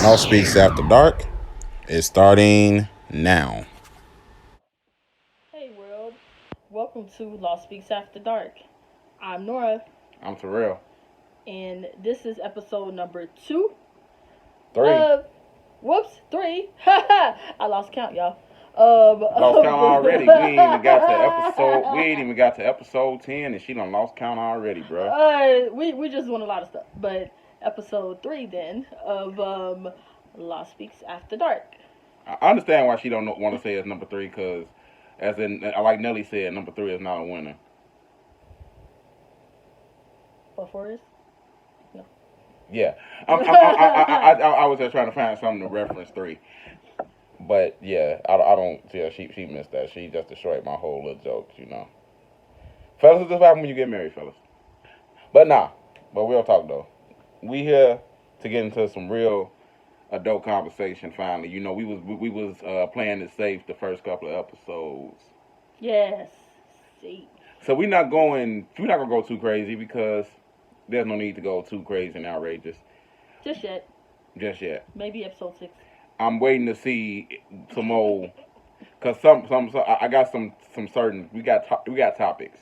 All Speaks After Dark is starting now. Hey world, welcome to Lost Speaks After Dark. I'm Nora, I'm Terrell. and this is episode number 2 Three. of, whoops, 3. I lost count, y'all. Lost count already. We ain't even got to episode. We ain't even got to episode 10, and she done lost count already, bro. We just doing a lot of stuff, but episode 3 then of Lost Speaks After Dark. I understand why she don't want to say it's number 3, cause as in, like Nelly said, number 3 is not a winner. What for is? No. Yeah, I was just trying to find something to reference 3. But yeah, I don't. Yeah, she missed that. She just destroyed my whole little jokes. Fellas, this happen when you get married, fellas. But nah, but we'll talk though. We here to get into some real adult conversation. Finally, we was playing it safe the first couple of episodes. Yes. See. So we're not gonna go too crazy because there's no need to go too crazy and outrageous Just yet. just yet. Maybe episode 6. I'm waiting to see some old, cause I got some certain we got topics,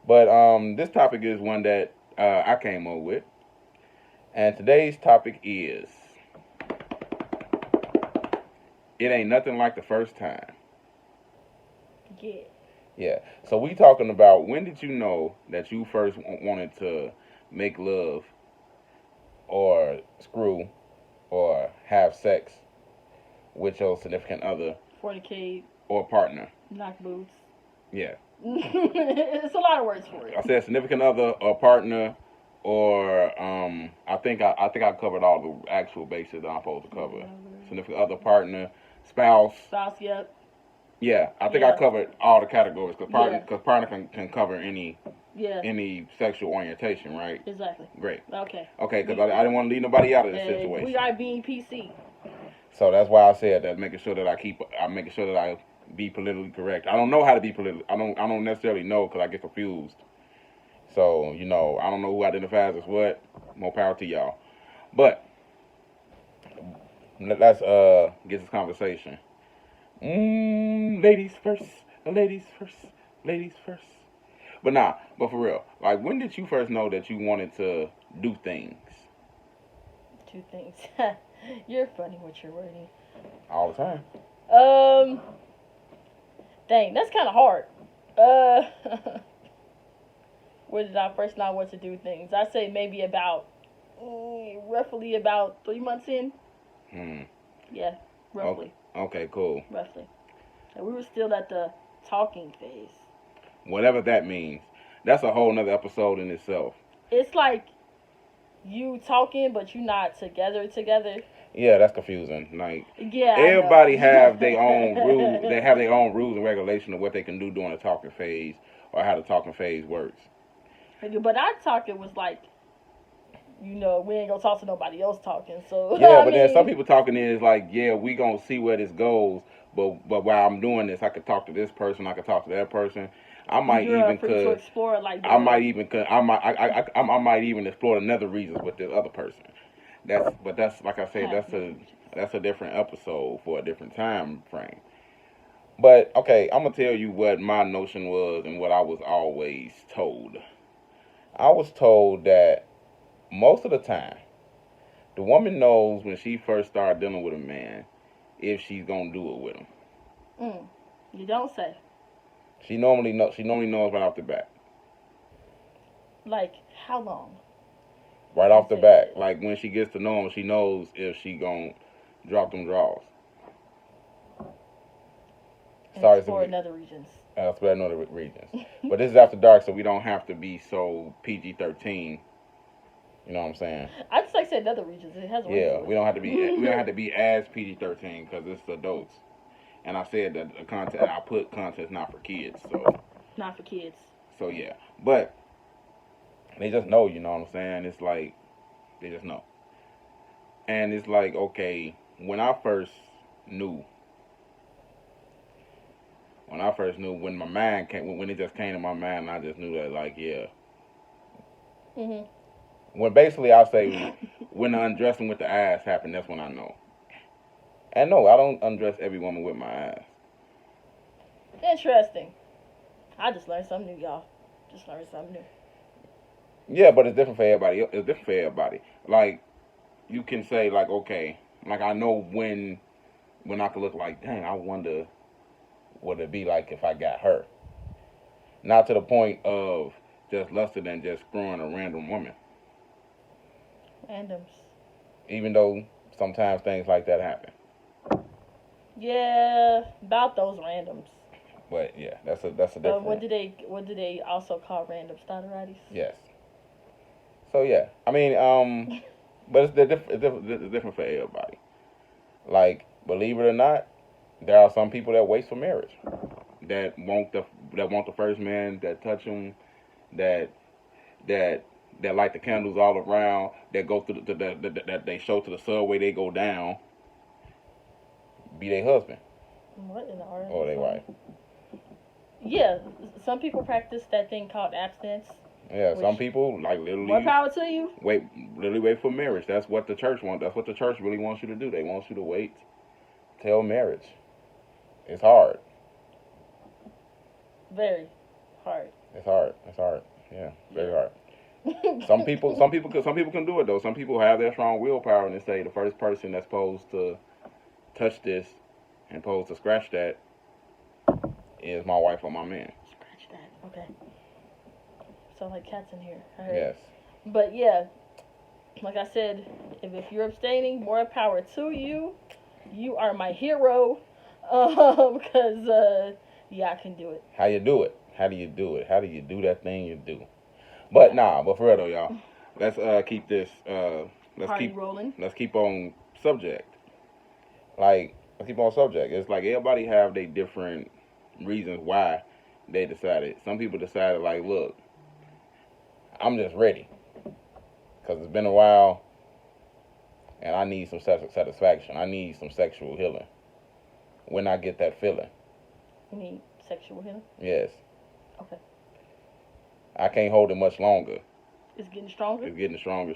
but this topic is one that I came up with, and today's topic is it ain't nothing like the first time. Yeah. Yeah. So we talking about when did you know that you first wanted to make love or screw or have sex with your significant other Fornicate, or partner. knock boots. Yeah. It's a lot of words for it. I said significant other or partner or I think I covered all the actual bases that I'm supposed to cover. Significant other, partner, spouse. Spouse, yep. Yeah, I think Yeah. I covered all the categories because partner, Yeah. can cover any Yeah. sexual orientation, right? Exactly. Great. Okay. Okay, because I didn't want to leave nobody out of this situation. We are being PC. So that's why I said that, making sure that I'm making sure that I be politically correct. I don't know how to be politically. I don't necessarily know because I get confused. So I don't know who identifies as what. More power to y'all. But let's get this conversation. Ladies first. Ladies first. Ladies first. But for real, like when did you first know that you wanted to do things? 2 things. You're funny with your wording. All the time. Um. Dang, that's kind of hard. When did I first know what to do things? I say maybe about, roughly about 3 months in. Hmm. Yeah, roughly. Okay, cool. Roughly. And we were still at the talking phase. Whatever that means. That's a whole nother episode in itself. It's like you talking, but you not together. Yeah, that's confusing. Like Yeah, everybody I know. have their own rules. They have their own rules and regulation of what they can do during the talking phase or how the talking phase works. But our talking was like, we ain't gonna talk to nobody else talking. So Yeah, but then some people talking is like, yeah, we gonna see where this goes. But while I'm doing this, I could talk to this person. I could talk to that person. I might you're even free to could. explore like I might even could. I might even explore another reasons with this other person. That's like I said. That's a different episode for a different time frame. But okay, I'm gonna tell you what my notion was and what I was always told. I was told that most of the time, the woman knows when she first started dealing with a man if she's gonna do it with him. You don't say. She normally knows. She normally knows right off the bat. Like how long? Right off the bat, like when she gets to know him, she knows if she gonna drop them draws. Sorry, explore another regions. Explore another regions. But this is after dark, so we don't have to be so PG-13. You know what I'm saying? I just like say another regions. It has. Yeah, we don't have to be. We don't have to be as PG-13 because it's adults. And I said that the content I put content not for kids, so. Not for kids. So yeah, but they just know. You know what I'm saying? It's like they just know. And it's like, okay, when I first knew, when my mind came, when it just came to my mind, I just knew that, like, yeah, Mhm. When basically I say when the undressing with the ass happen, that's when I know. And no, I don't undress every woman with my ass. Interesting. I just learned something new, y'all. Just learned something new. Yeah, but it's different for everybody. It's different for everybody. Like you can say like, okay, like I know when I could look like, dang, I wonder what it'd be like if I got her. Not to the point of just lusting and just screwing a random woman. Randoms. Even though sometimes things like that happen. Yeah, about those randoms. But yeah, that's a different. What do they also call random starteritis? Yes. So yeah, I mean, but it's different for everybody. Like, believe it or not, there are some people that wait for marriage, that want the first man that touch them, that that that light the candles all around, that go through that they show to the subway they go down, be their husband What in the art? or their wife. Yeah, some people practice that thing called abstinence. Yeah, some people like literally. More power to you. Literally wait for marriage. That's what the church wants. That's what the church really wants you to do. They want you to wait till marriage. It's hard. Very hard. It's hard. It's hard. Yeah, very hard. Some people can do it though. Some people have their strong willpower and they say the first person that's supposed to touch this and supposed to scratch that is my wife or my man. Scratch that. Okay. Sound like cats in here. Yes. But yeah, like I said, if you're abstaining, more power to you. You are my hero. Because yeah, I can do it. How you do it? How do you do it? How do you do that thing you do? But but for real though, y'all, let's keep this Rolling. Let's keep on subject. Like let's keep on subject. It's like everybody have their different reasons why they decided. Some people decided like, look, I'm just ready because it's been a while, and I need some satisfaction. I need some sexual healing. When I get that feeling. You need sexual healing? Yes. Okay. I can't hold it much longer. It's getting stronger? It's getting stronger.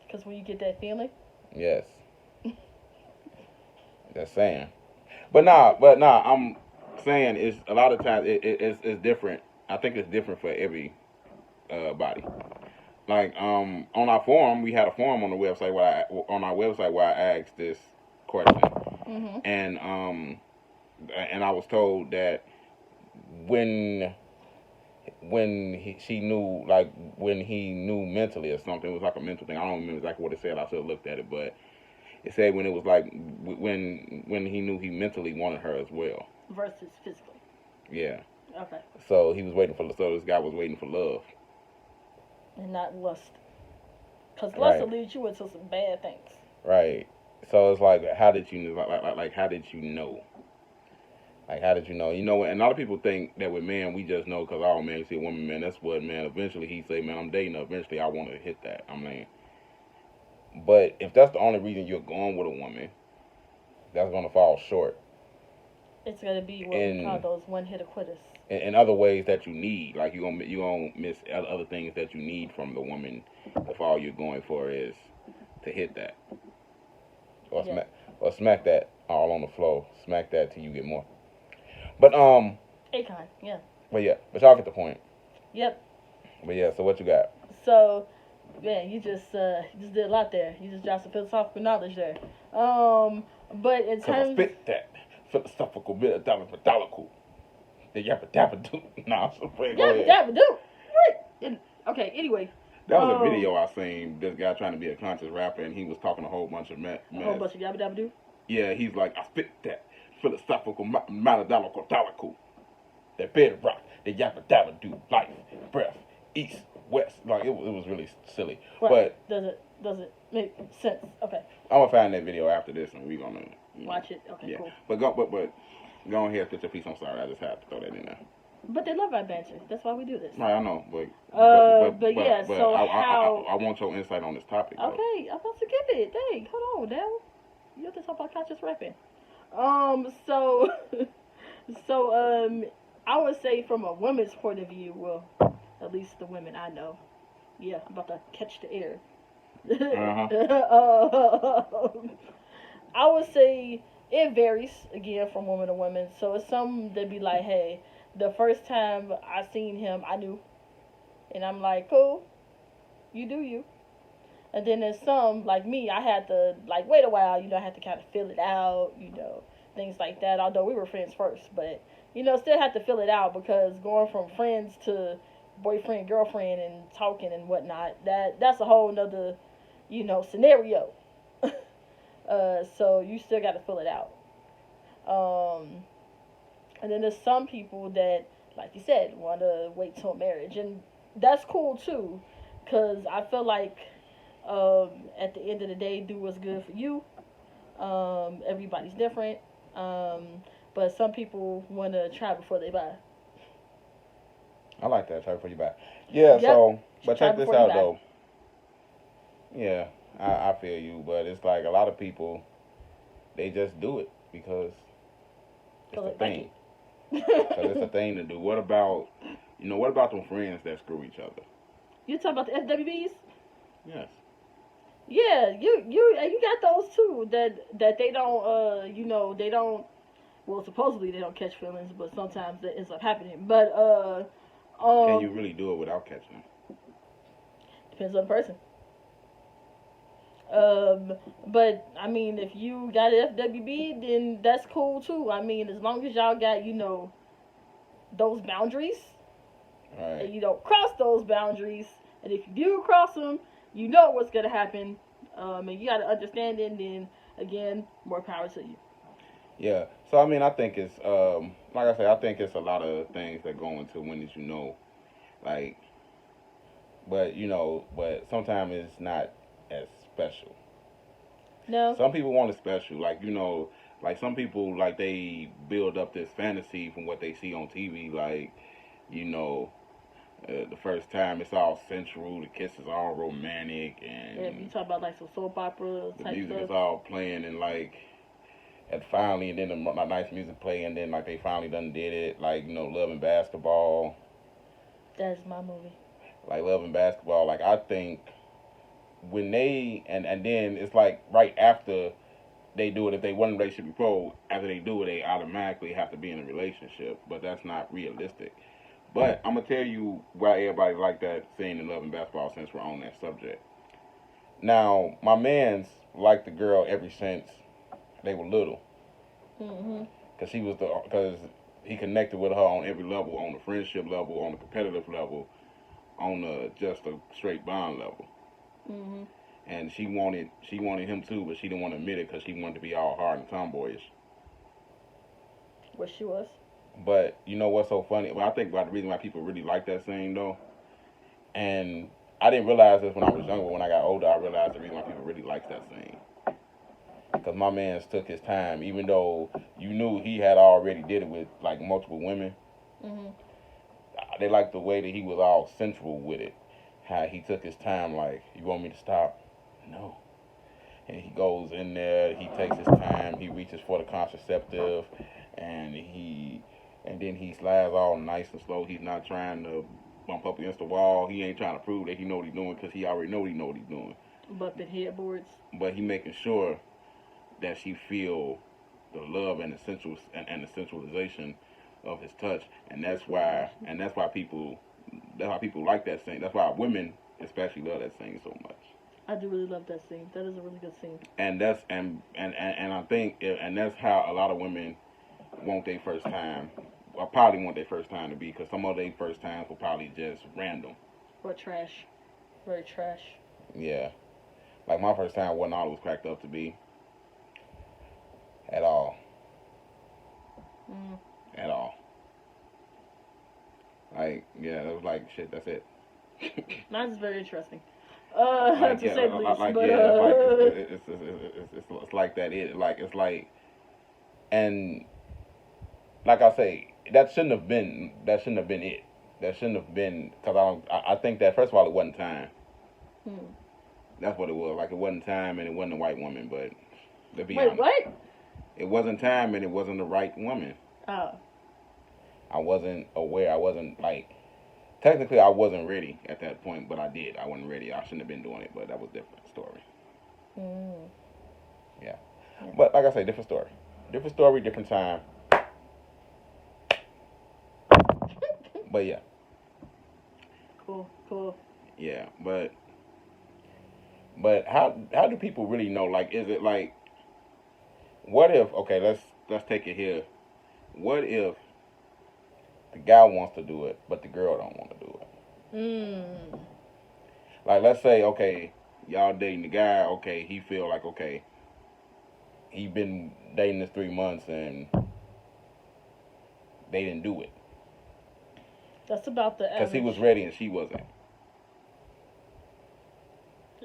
Because when you get that feeling? Yes. Just saying. But I'm saying it's a lot of times it's different. I think it's different for every body. Like on our forum, we had a forum on the website where I asked this question, and I was told that she knew, like when he knew mentally or something, it was like a mental thing. I don't remember exactly what it said. I should have looked at it, but it said when it was like when he knew he mentally wanted her as well versus physically. Yeah. Okay. So he was waiting for. So this guy was waiting for love. And not lust. Because lust will lead you into some bad things. Right. So it's like, how did you know? Like, how did you know? Like, how did you know? You know, and a lot of people think that with men, we just know because, oh, man, you see a woman, man, that's what, man, eventually he say, man, I'm dating her. Eventually I want to hit that. I mean, but if that's the only reason you're going with a woman, that's going to fall short. It's going to be what we call those one-hitter quitters. In other ways that you need, like you're gonna miss other things that you need from the woman if all you're going for is to hit that. Or smack that all on the floor. Smack that till you get more. But Akon, yeah. But y'all get the point. Yep. But yeah, so what you got? So, man, you just did a lot there. You just dropped some philosophical knowledge there. But in terms, I spit that philosophical methodical. The yappa dabba do. Nah, I'm so afraid. Yappa dabba do. Right. Okay. Anyway. That was a video I seen. This guy trying to be a conscious rapper, and he was talking a whole bunch of mess. A whole bunch of yappa dabba do. Yeah, he's like, I spit that philosophical methodical. The bedrock. The yappa dabba do. Life, breath, east, west. Like it was really silly. Right. But does it make sense? Okay. I'm gonna find that video after this, and we're gonna watch it. Okay. Yeah. Cool. But go ahead, put your piece. I'm sorry, I just had to throw that in there. But they love our banter. That's why we do this. Right, I know, but so how... I want your insight on this topic. Okay, I'm about to give it. Dang, hold on, now. You have to talk about conscious rapping. I would say from a woman's point of view, well, at least the women I know, Yeah, I'm about to catch the air. Uh huh. I would say it varies again from woman to woman. So it's some that be like, hey, the first time I seen him, I knew, and I'm like, cool, you do you. And then there's some like me, I had to like wait a while, I had to kind of feel it out, things like that. Although we were friends first, but still had to feel it out because going from friends to boyfriend, girlfriend, and talking and whatnot, that's a whole nother, scenario. So you still got to fill it out. Um, and then there's some people that, like you said, want to wait till marriage, and that's cool too, cause I feel like at the end of the day, do what's good for you. Everybody's different, but some people want to try before they buy. I like that. Try before you buy. Yeah. Yep, So, but try check this before you out buy. though. Yeah, I feel you, but it's like a lot of people they just do it because it's Cause a they like thing. Because it's a it. thing to do. What about what about them friends that screw each other? You talking about the FWBs? Yes. Yeah, you got those too. That they don't they don't, well, supposedly they don't catch feelings, but sometimes that ends up happening. But Can you um really do it without catching them? depends on the person. Um, but I mean, if you got an FWB, then that's cool too. I mean, as long as y'all got those boundaries, All right. and you don't cross those boundaries, and if you do cross them, you know what's gonna happen. And you got to understand it. And then again, more power to you. Yeah. So I mean, I think it's like I said, I think it's a lot of things that go into when did you know, like, but but sometimes it's not as special. No. Some people want it special, like like some people like they build up this fantasy from what they see on TV, like you know, the first time it's all sensual, the kiss is all romantic, Yeah, if you and talk about like some soap opera the type music stuff, is all playing, and like and finally, and then the nice music play, and then like they finally done did it, like Love and Basketball, that's my movie. like Love and Basketball. Like I think when they and then it's like right after they do it, if they want a relationship before, after they do it, they automatically have to be in a relationship, but that's not realistic. But I'm gonna tell you why everybody like that scene in Love and Basketball since we're on that subject. Now, my man's liked the girl ever since they were little, Mhm. cause cause he connected with her on every level, on the friendship level, on the competitive level, on just a straight bond level. Mhm. And she wanted him too, but she didn't want to admit it because she wanted to be all hard and tomboyish. What she was. But you know what's so funny? Well, I think about the reason why people really like that scene though, and I didn't realize this when I was younger. When I got older, I realized the reason why people really likes that scene. Because my man's took his time, even though you knew he had already did it with like multiple women. Mhm. They liked the way that he was all sensual with it. How he took his time, like, you want me to stop? No. And he goes in there, he takes his time, he reaches for the contraceptive, and then he slides all nice and slow. He's not trying to bump up against the wall. He ain't trying to prove that he know what he's doing because he already know what he's doing. Bumping headboards. But he making sure that she feel the love and the and the sensualization of his touch, and that's why people like that scene. That's why women especially love that scene so much. I do really love that scene. That is a really good scene. And that's and I think and that's how a lot of women want their first time, or probably want their first time to be, because some of their first times will probably just random. Or trash. Very trash. Yeah, like my first time wasn't all it was cracked up to be at all, Mm. at all. Like yeah, it was like shit. That's it. Mine's very interesting. Like To yeah, say the least. like But yeah, it's like that. It's like and like I say, that shouldn't have been it. That shouldn't have been because I think that first of all it wasn't time. hmm. That's what it was. Like it wasn't time and it wasn't a white woman. But to be Wait, honest, what? it wasn't time and it wasn't the right woman. Oh. I wasn't aware. I wasn't like technically I wasn't ready at that point, but I did. I wasn't ready. I shouldn't have been doing it, but that was a different story. Mm. Yeah. Yeah. But like I say, different story. Different story, different time. But yeah. Cool. Cool. Yeah. But how do people really know? Like, is it like, what if? Okay, let's take it here. What if the guy wants to do it, but the girl don't want to do it? Mm. Like, let's say, okay, y'all dating the guy. Okay, he feel like, okay, he been dating this 3 months and they didn't do it That's about the because he average. was ready and she wasn't.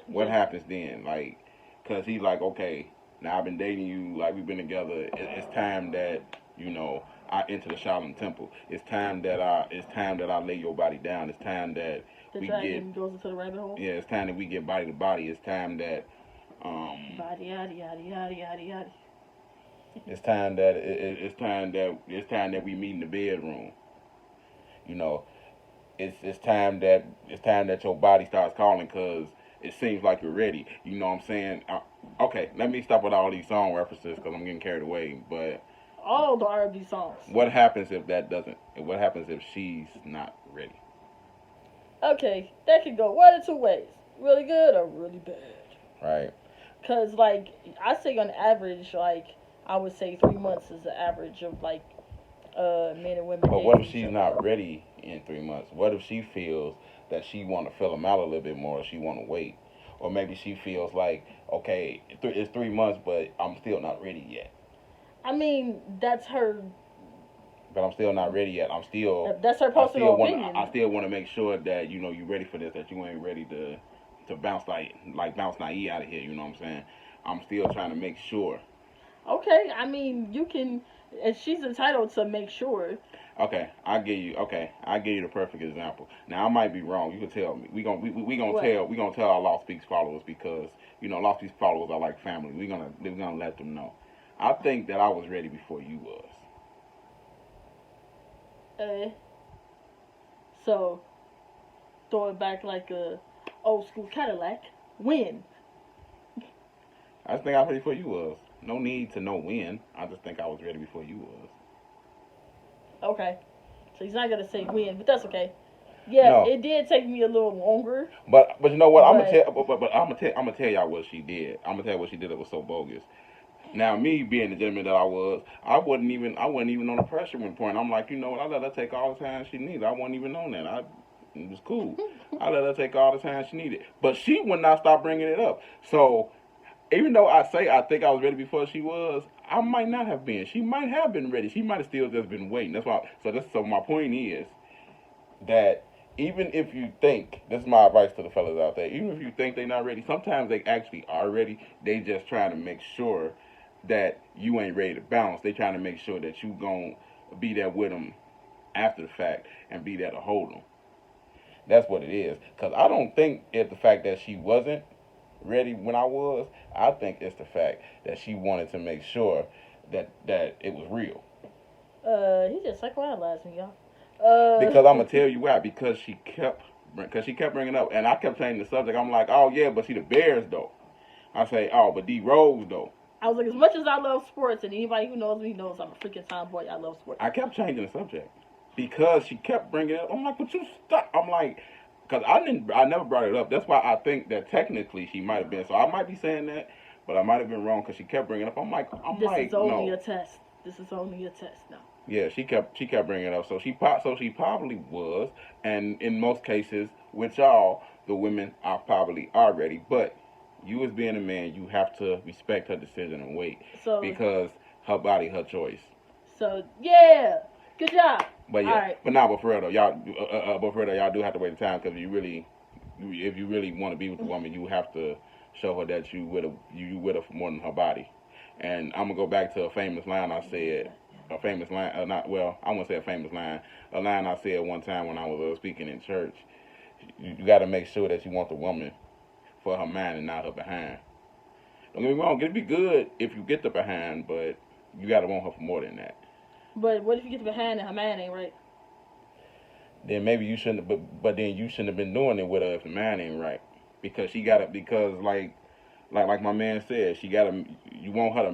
What The, happens then? Like, cause he's like, okay, now I've been dating you, like we've been together. It's time that I enter the Shaolin Temple. It's time that I lay your body down. It's time that the we get. dragon goes into the rabbit hole. Yeah, it's time that we get body to body. It's time that Body, yada, yada, yada, yada, yada. it's time that we meet in the bedroom. You know, it's time that your body starts calling because it seems like you're ready. You know what I'm saying? Okay, let me stop with all these song references because I'm getting carried away. But All the R&B songs. what happens if that doesn't? What happens if she's not ready? Okay, that could go one of two ways. Really good or really bad. Right. Cause like I say on average, like I would say 3 months is the average of like men and women. But what if dating each she's other. not ready in 3 months? What if she feels that she want to fill him out a little bit more, or she want to wait, or maybe she feels like, okay, it's 3 months, but I'm still not ready yet. I mean, that's her. But I'm still not ready yet. That's her I personal still want, opinion. I still want to make sure that you ready for this. That you ain't ready to bounce like bounce naive out of here. You know what I'm saying? I'm still trying to make sure. Okay, I mean, you can. And she's entitled to make sure. Okay, I give you the perfect example. Now I might be wrong. You can tell me. We gonna What? tell our Lost Speaks followers because Lost Speaks followers are like family. We gonna let them know. I think that I was ready before you was. Uh, so throw it back like a old school Cadillac. When? I just think I was ready before you was. No need to know when. I just think I was ready before you was. Okay. So he's not gonna say when, but that's okay. Yeah, No, it did take me a little longer, but you know what? I'm gonna but tell. But I'm gonna tell y'all what she did. I'm gonna tell you what she did that was so bogus. Now, me being the gentleman that I wasn't even on the pressuring point. I'm like, you know what? I let her take all the time she needed. I wasn't even on that. It was cool. I let her take all the time she needed, but she would not stop bringing it up. So even though I say I think I was ready before she was, I might not have been. She might have been ready. She might have still just been waiting. That's why. So my point is that even if you think, this is my advice to the fellas out there, even if you think they're not ready, sometimes they actually are ready. They just trying to make sure that you ain't ready to bounce. They trying to make sure that you gon' be there with them after the fact and be there to hold them. That's what it is. Cause I don't think it's the fact that she wasn't ready when I was. I think it's the fact that she wanted to make sure that it was real. he just psychoanalyzed me, y'all. Because I'm gonna tell you why. Because she kept bringing up, and I kept changing the subject. I'm like, oh yeah, but see the Bears though. I say, oh, but D Rose though. I was like, as much as I love sports, and anybody who knows me knows I'm a freaking tomboy. I love sports. I kept changing the subject because she kept bringing it up. I'm like, but you stop. I'm like, because I never brought it up. That's why I think that technically she might have been. So I might be saying that, but I might have been wrong because she kept bringing it up. This is only no. a test. This is only a test now. Yeah, she kept bringing it up. So she probably was, and in most cases with y'all, the women are probably already. But you as being a man, you have to respect her decision and wait So, because her body, her choice. so yeah, good job. But All yeah, right. but for real though, y'all do have to wait the time because if you really want to be with the woman, you have to show her that you with her for more than her body. And I'm gonna go back to a famous line I said, a famous line, not well, I won't say a famous line, a line I said one time when I was speaking in church. You got to make sure that you want the woman for her mind and not her behind. Don't get me wrong, it'd be good if you get the behind, but you got to want her for more than that. But what if you get behind and her man ain't right? then maybe you shouldn't. But then you shouldn't have been doing it with her if the man ain't right, because she got it. Because like my man said, she got to. You want her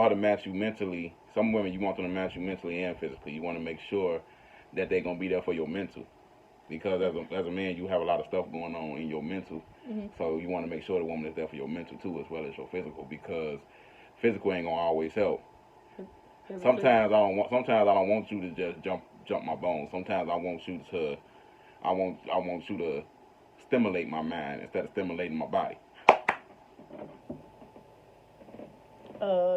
to match you mentally. Some women you want them to match you mentally and physically. You want to make sure that they're gonna be there for your mental. Because as a man, you have a lot of stuff going on in your mental, so you want to make sure the woman is there for your mental too, as well as your physical. Because physical ain't gonna always help. Sometimes I don't want you to just jump my bones. Sometimes I want you to stimulate my mind instead of stimulating my body.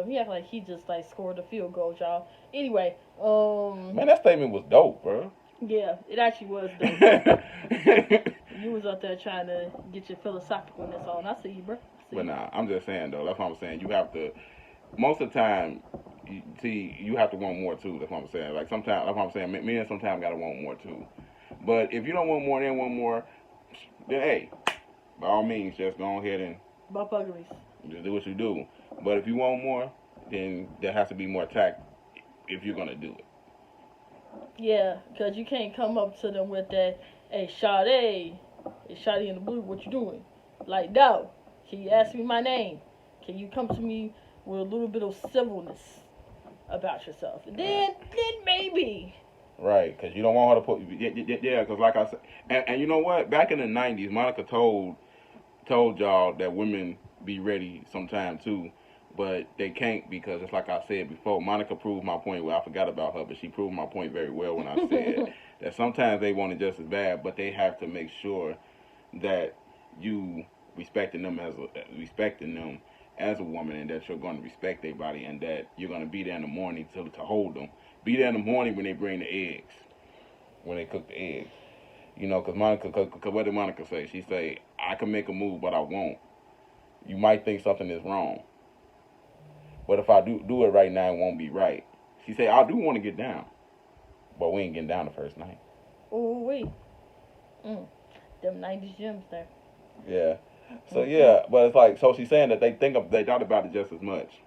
He act like he just like scored a field goal, y'all. Anyway, Man, that statement was dope, bro. yeah, it actually was dope. You was up there trying to get your philosophicalness on. I see you, bro. But nah, I'm just saying though. That's what I'm saying. You have to. Most of the time, you have to want more too. That's what I'm saying. Like sometimes, that's what I'm saying. Men sometimes gotta want more too. But if you don't want more, then want more, then hey, by all means, just go ahead and Bump uglies. just do what you do. But if you want more, then there has to be more tact if you're gonna do it. Yeah, because you can't come up to them with that, hey, Sade, hey, Sade in the blue, what you doing? Like, no. Can you ask me my name? Can you come to me with a little bit of civilness about yourself? And then maybe. Right, because you don't want her to put, yeah, because like I said, and you know what? Back in the 90s, Monica told y'all that women be ready sometime too, but they can't because it's like I said before. Monica proved my point. Well, I forgot about her, but she proved my point very well when I said that sometimes they want it just as bad, but they have to make sure that you respecting them as a woman, and that you're going to respect their body, and that you're going to be there in the morning to hold them. Be there in the morning when they bring the eggs, when they cook the eggs. You know, because cause what did Monica say? She say, I can make a move, but I won't. You might think something is wrong. But if I do it right now, it won't be right. She say, I do want to get down. But we ain't getting down the first night. Ooh, wait. Them 90s gems there. Yeah. So, yeah, but it's like, so she's saying that they thought about it just as much.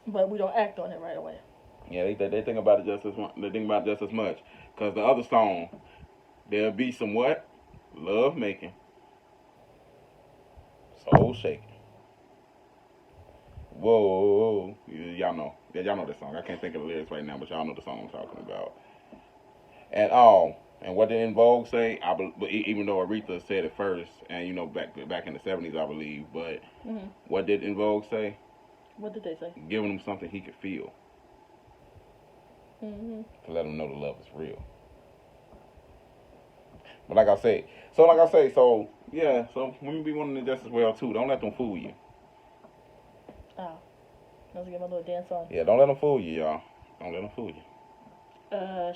But we don't act on it right away. Yeah, they think about it just as much. They think about it just as much. Because the other song, there'll be some what? Love making. Soul shaking. Whoa. Y'all know. Yeah, y'all know this song. I can't think of the lyrics right now, but y'all know the song I'm talking about. And what did In Vogue say? Even though Aretha said it first, and you know back in the 70s, I believe. But what did In Vogue say? What did they say? Giving him something he could feel Mm-hmm. to let him know the love is real. But like I say, so yeah, so women be wanting it just as well too. Don't let them fool you. Oh, let's get my little dance on. Yeah, don't let them fool you, y'all. Don't let them fool you.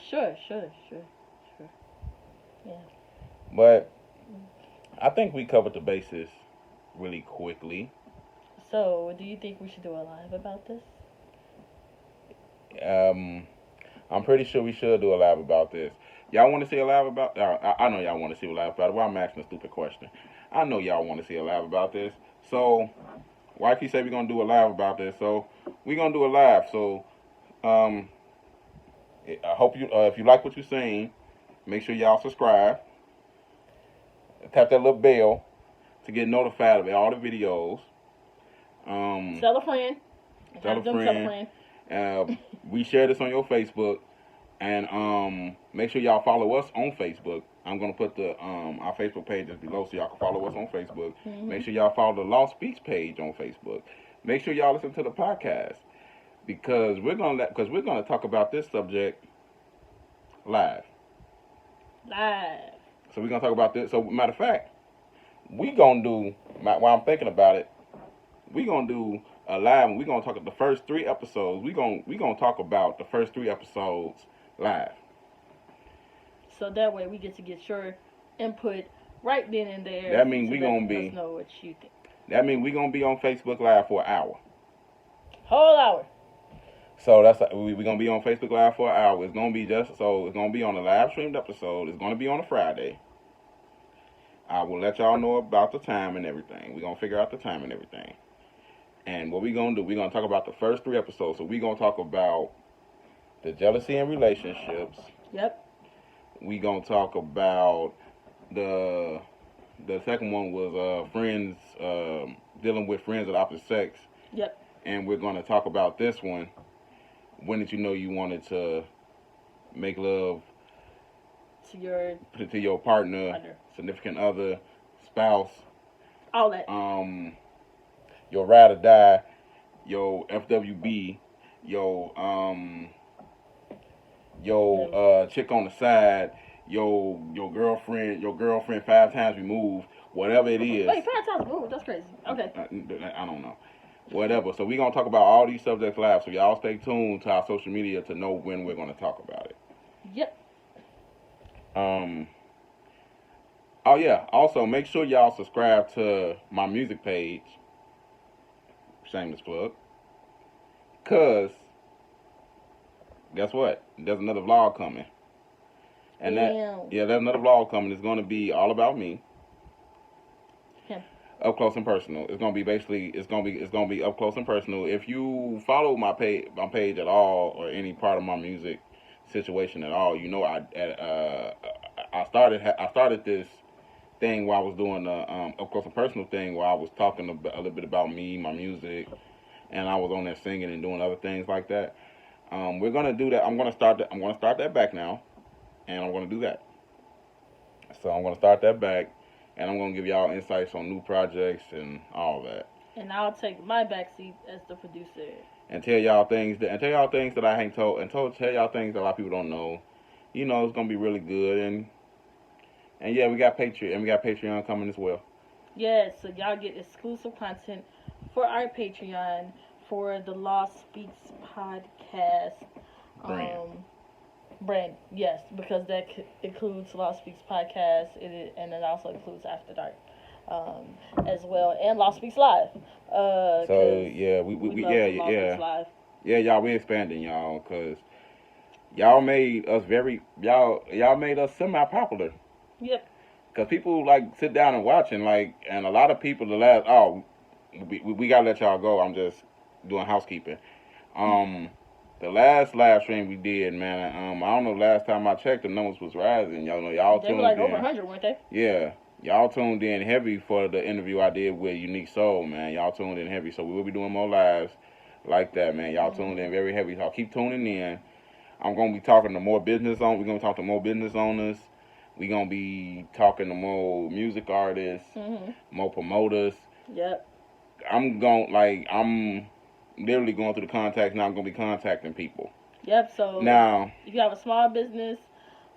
Sure. Yeah. But I think we covered the bases really quickly. So, do you think we should do a live about this? I'm pretty sure we should do a live about this. Y'all want to see a live about? I know y'all want to see a live about it. Well, I'm asking a stupid question. I know y'all want to see a live about this. So, wifey said we're gonna do a live about this. So, we're gonna do a live. So, I hope you, if you like what you're seeing, make sure y'all subscribe. Tap that little bell to get notified of all the videos. Tell a friend. Tell a friend. We share this on your Facebook, and make sure y'all follow us on Facebook. I'm gonna put the our Facebook page is below so y'all can follow us on Facebook. Mm-hmm. Make sure y'all follow the Law Speaks page on Facebook. Make sure y'all listen to the podcast because we're gonna talk about this subject live. So we're gonna talk about this. So matter of fact, we gonna do while I'm thinking about it. We gonna do a live. And we gonna talk about the first 3 episodes. We gonna talk about the first 3 episodes live. So that way we get to get your input right then and there. That means we gonna be. Let us know what you think. That means we gonna be on Facebook Live for an hour. Whole hour. So we gonna be on Facebook Live for an hour. It's gonna be it's gonna be on a live streamed episode. It's gonna be on a Friday. I will let y'all know about the time and everything. We're gonna figure out the time and everything. And what we're gonna do, we're gonna talk about the first 3 episodes. So we're gonna talk about the jealousy in relationships. Yep. we gonna talk about the second one was friends, dealing with friends of the opposite sex. Yep. And we're gonna talk about this one. When did you know you wanted to make love to your partner, significant other, spouse, all that. Your ride or die, your FWB, your chick on the side, your girlfriend 5 times removed, whatever it is. Wait, 5 times removed? That's crazy. Okay. I don't know. Whatever. So we're gonna talk about all these subjects live. So y'all stay tuned to our social media to know when we're gonna talk about it. Yep. Oh yeah. Also, make sure y'all subscribe to my music page. Shameless plug. Cause guess what? There's another vlog coming. And there's another vlog coming. It's gonna be all about me. Up close and personal. It's gonna be up close and personal. If you follow my page at all, or any part of my music situation at all, you know I started this thing while I was doing the up close and personal thing, where I was talking a little bit about me, my music, and I was on there singing and doing other things like that. We're gonna do that. I'm gonna start that back now, and I'm gonna do that. So I'm gonna start that back. And I'm gonna give y'all insights on new projects and all that. And I'll take my backseat as the producer. And tell y'all things that I ain't told, and tell y'all things that a lot of people don't know. You know, it's gonna be really good. And yeah, we got Patreon coming as well. Yeah, so y'all get exclusive content for our Patreon for the Lost Speaks podcast brand, yes, because that includes Lost Speaks podcast, and it also includes After Dark, as well, and Lost Speaks Live. So yeah, we Live. Yeah, y'all, we expanding, y'all, cause y'all made us y'all made us semi-popular. Yep. Cause people like sit down and watch, and a lot of people we gotta let y'all go. I'm just doing housekeeping. The last live stream we did, man, I don't know, last time I checked, the numbers was rising. Y'all they were like over 100, weren't they? Yeah. Y'all tuned in heavy for the interview I did with Unique Soul, man. Y'all tuned in heavy. So we will be doing more lives like that, man. Y'all tuned in very heavy. So keep tuning in. I'm going to be talking to more business owners. We're going to talk to more business owners. We're going to be talking to more music artists, more promoters. Yep. I'm literally going through the contacts now. I'm going to be contacting people. Yep, so now, if you have a small business,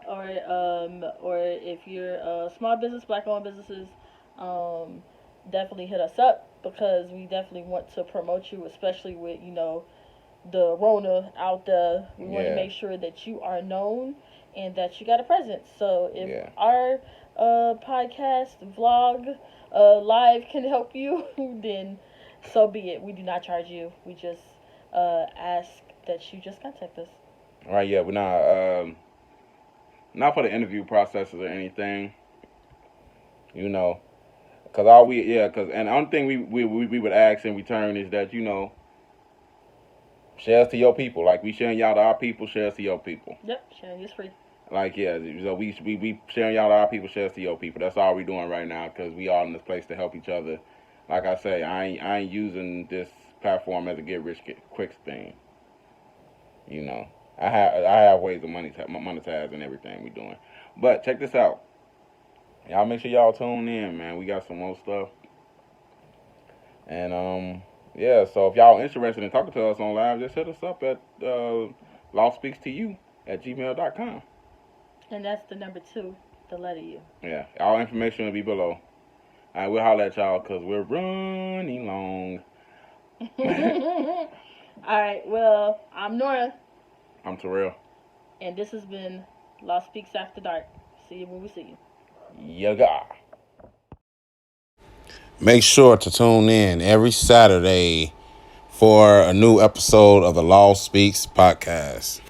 or if you're a small business, black-owned businesses, definitely hit us up, because we definitely want to promote you, especially with, the Rona out there. We want to make sure that you are known and that you got a presence. So if our podcast, vlog, live can help you, then so be it. We do not charge you. We just ask that you just contact us. All right, yeah, we're not for the interview processes or anything, and the only thing we would ask in return is that, share us to your people. Like, we sharing y'all to our people, share us to your people. Yep, sharing is free. So we sharing y'all to our people, share us to your people. That's all we doing right now, because we all in this place to help each other. Like I say, I ain't using this platform as a get rich quick thing. I have ways of monetizing everything we doing. But check this out. Y'all make sure y'all tune in, man. We got some more stuff. And so if y'all interested in talking to us on live, just hit us up at lawspeakstoyou@gmail.com. And that's the number 2, the letter U. Yeah, all information will be below. All right, we'll holler at y'all, because we're running long. All right, well, I'm Nora. I'm Terrell. And this has been Lost Speaks After Dark. See you when we see you. Yaga. Make sure to tune in every Saturday for a new episode of the Lost Speaks podcast.